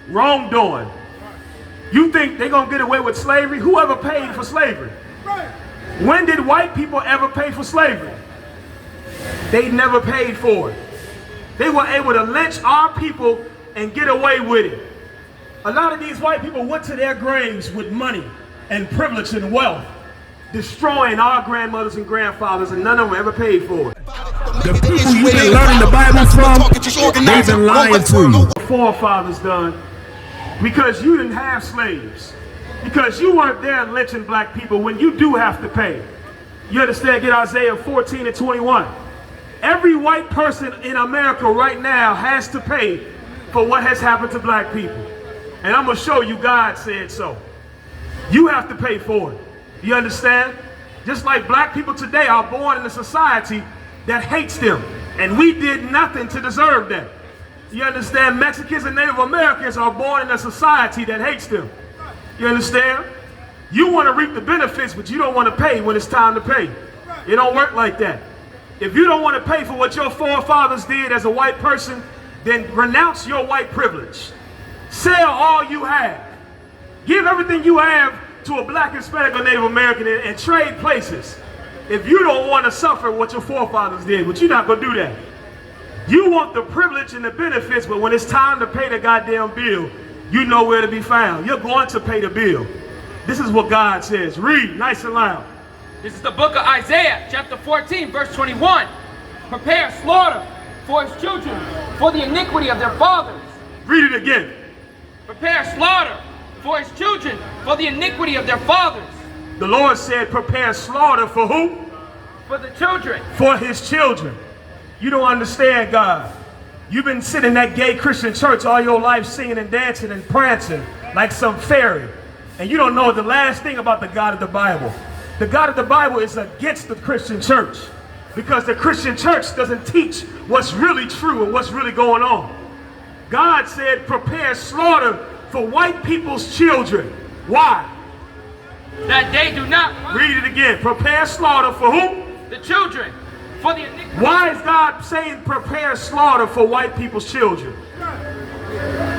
wrongdoing. You think they're going to get away with slavery? Whoever paid for slavery? When did white people ever pay for slavery? They never paid for it. They were able to lynch our people and get away with it. A lot of these white people went to their graves with money and privilege and wealth, destroying our grandmothers and grandfathers, and none of them ever paid for it. The people you've been learning the Bible from, they've been lying to you. Forefathers done, because you didn't have slaves, because you weren't there lynching black people when you do have to pay. You understand? Get Isaiah 14 and 21. Every white person in America right now has to pay for what has happened to black people. And I'm going to show you God said so. You have to pay for it. You understand? Just like black people today are born in a society that hates them, and we did nothing to deserve that. You understand? Mexicans and Native Americans are born in a society that hates them. You understand? You want to reap the benefits, but you don't want to pay when it's time to pay. It don't work like that. If you don't want to pay for what your forefathers did as a white person, then renounce your white privilege. Sell all you have. Give everything you have to a black, Hispanic, or Native American and trade places. If you don't want to suffer what your forefathers did, but you're not going to do that. You want the privilege and the benefits, but when it's time to pay the goddamn bill, you know where to be found. You're going to pay the bill. This is what God says. Read nice and loud. This is the book of Isaiah, chapter 14, verse 21. Prepare slaughter for his children, for the iniquity of their fathers. Read it again. Prepare slaughter for his children, for the iniquity of their fathers. The Lord said, prepare slaughter for who? For the children. For his children. You don't understand, God. You've been sitting in that gay Christian church all your life singing and dancing and prancing like some fairy. And you don't know the last thing about the God of the Bible. The God of the Bible is against the Christian church, because the Christian church doesn't teach what's really true and what's really going on. God said, prepare slaughter for white people's children. Why? That they do not. Read it again. Prepare slaughter for whom? The children. For the iniquity. Why is God saying prepare slaughter for white people's children?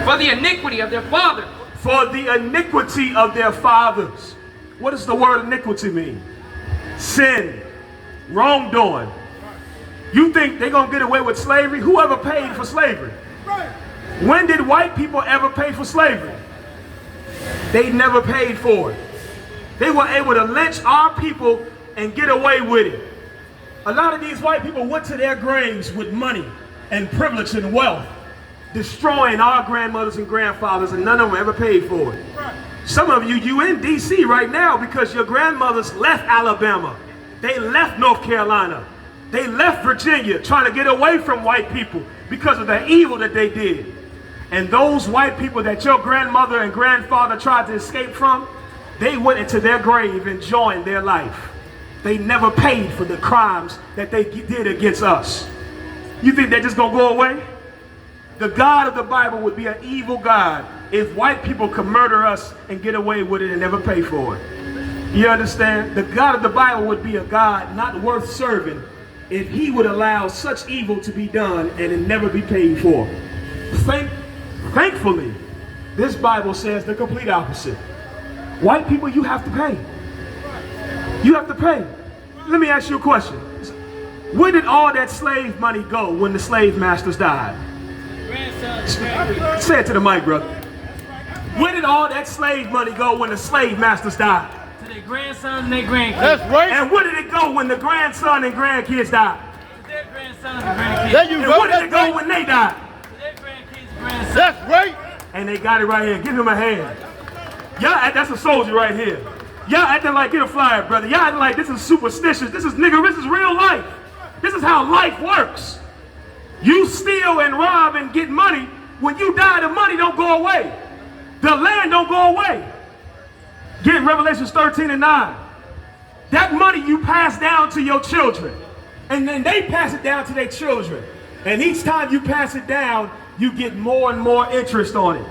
For the iniquity of their fathers. For the iniquity of their fathers. What does the word iniquity mean? Sin, wrongdoing. You think they're going to get away with slavery? Whoever paid for slavery? When did white people ever pay for slavery? They never paid for it. They were able to lynch our people and get away with it. A lot of these white people went to their graves with money and privilege and wealth, destroying our grandmothers and grandfathers, and none of them ever paid for it. Some of you in D.C. right now because your grandmothers left Alabama. They left North Carolina. They left Virginia trying to get away from white people because of the evil that they did. And those white people that your grandmother and grandfather tried to escape from, they went into their grave and joined their life. They never paid for the crimes that they did against us. You think they're just going to go away? The God of the Bible would be an evil God if white people could murder us and get away with it and never pay for it. You understand? The God of the Bible would be a God not worth serving if he would allow such evil to be done and it never be paid for. Thankfully, this Bible says the complete opposite. White people, you have to pay. You have to pay. Let me ask you a question. Where did all that slave money go when the slave masters died? Say it to the mic, brother. Where did all that slave money go when the slave masters died? To their grandson and their grandkids. That's right. And where did it go when the grandson and grandkids died? To their grandsons and grandkids. There you And go. where did it go when they died? To their grandkids and grandsons. That's right. And they got it right here. Give him a hand. Y'all, that's a soldier right here. Y'all acting like, get a flyer, brother. Y'all acting like this is superstitious. This is real life. This is how life works. You steal and rob and get money. When you die, the money don't go away. The land don't go away. Get Revelations 13 and 9. That money you pass down to your children. And then they pass it down to their children. And each time you pass it down, you get more and more interest on it.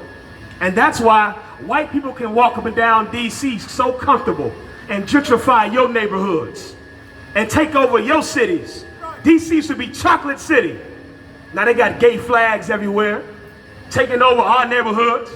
And that's why white people can walk up and down D.C. so comfortable and gentrify your neighborhoods and take over your cities. D.C. should be chocolate city. Now they got gay flags everywhere, taking over our neighborhoods.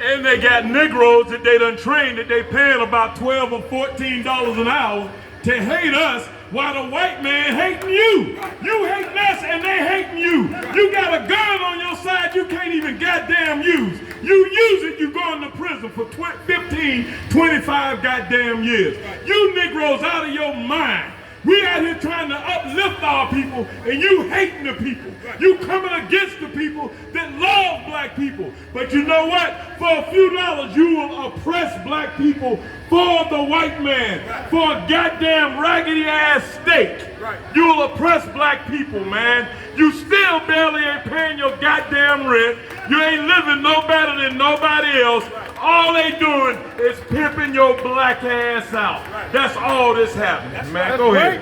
And they got Negroes that they done trained that they paying about $12 or $14 an hour to hate us while the white man hating you. You hating us and they hating you. You got a gun on your side you can't even goddamn use. You use it, you going to prison for 15, 25 goddamn years. You Negroes out of your mind. We out here trying to uplift our people, and you hating the people. You coming against the people that love black people. But you know what? For a few dollars, you will oppress black people for the white man, for a goddamn raggedy ass steak. You will oppress black people, man. You still barely ain't paying your goddamn rent. You ain't living no better than nobody else. All they doing is pimping your black ass out. That's all this happening, man. Go ahead.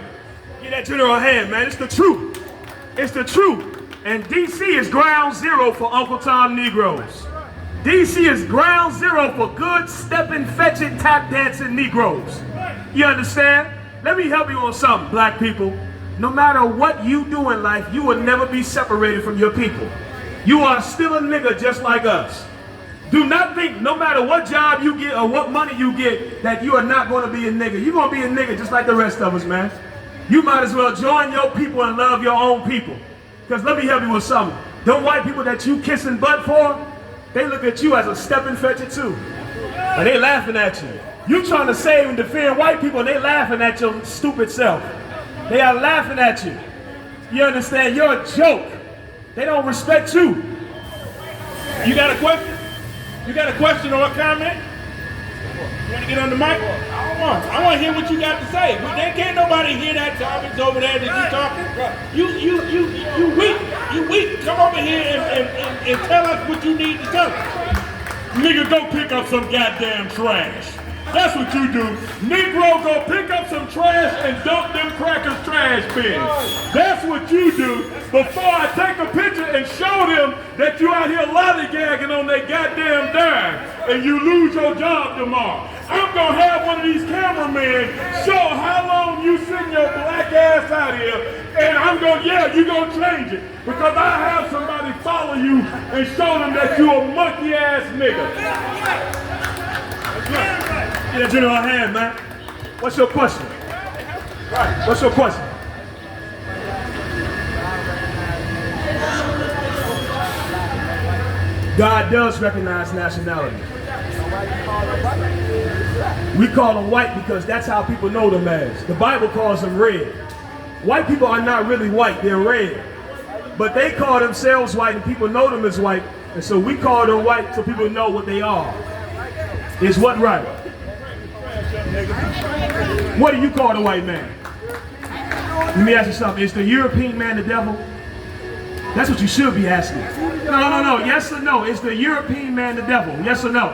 Get that general hand, man. It's the truth. It's the truth. And DC is ground zero for Uncle Tom Negroes. DC is ground zero for good, stepping, fetching, tap dancing Negroes. You understand? Let me help you on something, black people. No matter what you do in life, you will never be separated from your people. You are still a nigga just like us. Do not think, no matter what job you get or what money you get, that you are not going to be a nigga. You're going to be a nigga just like the rest of us, man. You might as well join your people and love your own people. Because let me help you with something. Them white people that you kissing butt for, they look at you as a stepping fetcher too. And they laughing at you. You trying to save and defend white people, and they laughing at your stupid self. They are laughing at you. You understand? You're a joke. They don't respect you. You got a question? You got a question or a comment? You want to get on the mic? I want to hear what you got to say. There can't nobody hear that garbage over there that you talking. You weak. You weak. Come over here and tell us what you need to tell us. Nigga, go pick up some goddamn trash. That's what you do. Negro, go pick up some trash and dump them crackers trash bins. That's what you do before I take a picture and show them that you out here lollygagging on their goddamn dime and you lose your job tomorrow. I'm gonna have one of these cameramen show how long you sitting your black ass out here, and I'm gonna, yeah, you gonna change it. Because I have somebody follow you and show them that you a monkey ass nigga. That's right. Get that general hand, man. What's your question? What's your question? God does recognize nationality. We call them white because that's how people know them as. The Bible calls them red. White people are not really white, they're red. But they call themselves white and people know them as white. And so we call them white so people know what they are. Is what right? What do you call the white man? Let me ask you something. Is the European man the devil? That's what you should be asking. No. Yes or no? Is the European man the devil? Yes or no?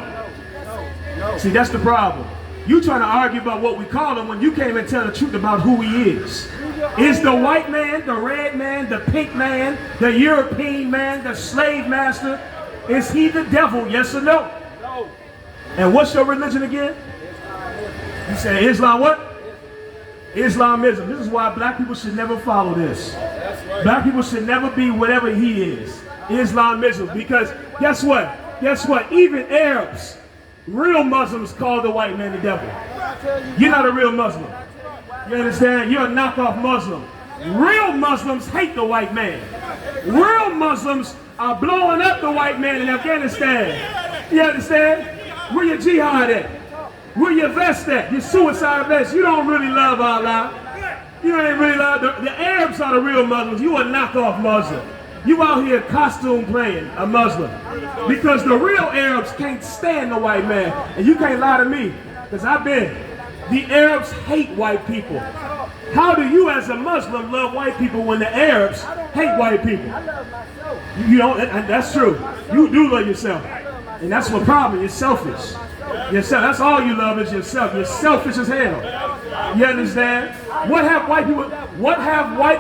See, that's the problem. You trying to argue about what we call him when you can't even tell the truth about who he is. Is the white man, the red man, the pink man, the European man, the slave master, is he the devil? Yes or no? No. And what's your religion again? You say Islam what? Islamism. This is why black people should never follow this. Black people should never be whatever he is. Islamism. Because guess what? Guess what? Even Arabs, real Muslims call the white man the devil. You're not a real Muslim. You understand? You're a knockoff Muslim. Real Muslims hate the white man. Real Muslims are blowing up the white man in Afghanistan. You understand? Where your jihad at? Where your vest at? Your suicide vest. You don't really love Allah. You ain't really love the Arabs are the real Muslims. You a knockoff Muslim. You out here costume playing a Muslim. Because the real Arabs can't stand the white man. And you can't lie to me. Because I've been. The Arabs hate white people. How do you as a Muslim love white people when the Arabs hate white people? You don't, and that's true. You do love yourself. And that's the problem. You're selfish. Yourself. That's all you love is yourself. You're selfish as hell. You understand? What have white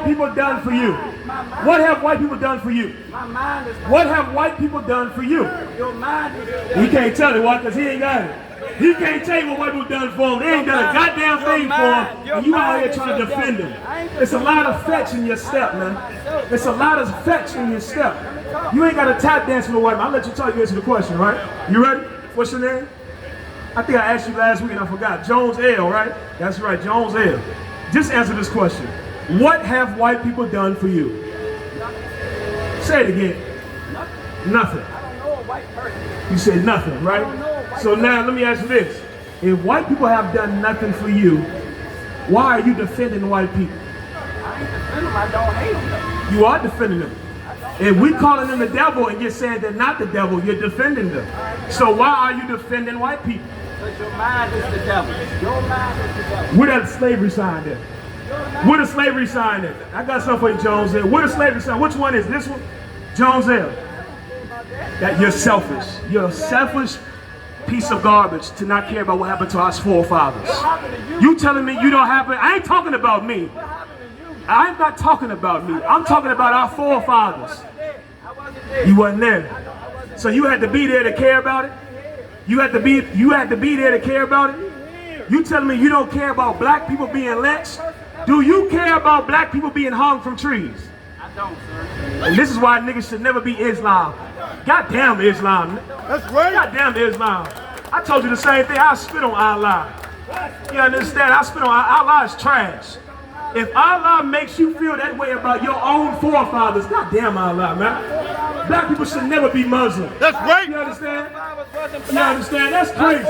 people done for you? What have white people done for you? What have white people done for you? He can't tell it, why? Because he ain't got it. He can't tell you what white people done for him. They ain't done a goddamn thing for him. And you out here trying to defend him. It's a lot of fetch in your step, man. It's a lot of fetch in your step. You ain't got to tap dance with a white man. I'll let you talk, you answer the question, right? You ready? What's your name? I think I asked you last week and I forgot. Jones L, right? That's right, Jones L. Just answer this question. What have white people done for you? Say it again. Nothing. I don't know a white person. You said nothing, right? So now let me ask you this. If white people have done nothing for you, why are you defending white people? I ain't defending them. I don't hate them. You are defending them. If we calling them the devil and you're saying they're not the devil, you're defending them. So why are you defending white people? Because your mind is the devil. Your mind is the devil. Where that slavery sign there? Where the slavery sign is? I got something for you, Jones L. Where the slavery sign? Which one is it? This one? Jones L. That you're selfish. You're a selfish piece of garbage to not care about what happened to our forefathers. You telling me you don't have it? I ain't talking about me. I'm not talking about me. I'm talking about our forefathers. You wasn't there. So you had to be there to care about it? You had to be there to care about it? You telling me you don't care about black people being lynched? Do you care about black people being hung from trees? I don't, sir. And this is why niggas should never be Islam. Goddamn Islam. That's right. Goddamn Islam. I told you the same thing. I spit on Allah. You understand? I spit on Allah is trash. If Allah makes you feel that way about your own forefathers, goddamn Allah, man. Black people should never be Muslim. That's right. You understand? You understand? That's crazy.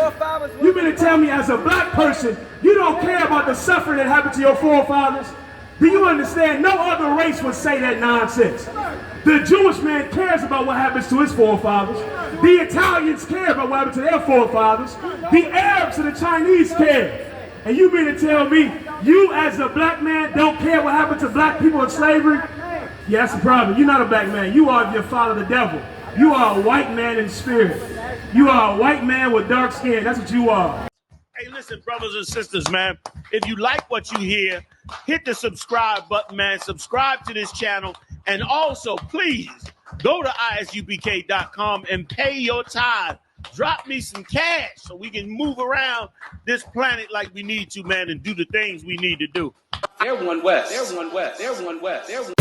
You mean to tell me as a black person, you don't care about the suffering that happened to your forefathers? Do you understand? No other race would say that nonsense. The Jewish man cares about what happens to his forefathers. The Italians care about what happened to their forefathers. The Arabs and the Chinese care. And you mean to tell me you as a black man don't care what happened to black people in slavery? Yeah, that's the problem. You're not a black man. You are your father, the devil. You are a white man in spirit. You are a white man with dark skin. That's what you are. Hey, listen, brothers and sisters, man. If you like what you hear, hit the subscribe button, man. Subscribe to this channel. And also, please, go to ISUPK.com and pay your tithe. Drop me some cash so we can move around this planet like we need to, man, and do the things we need to do. They're one West. They're one West. They're one West. They're one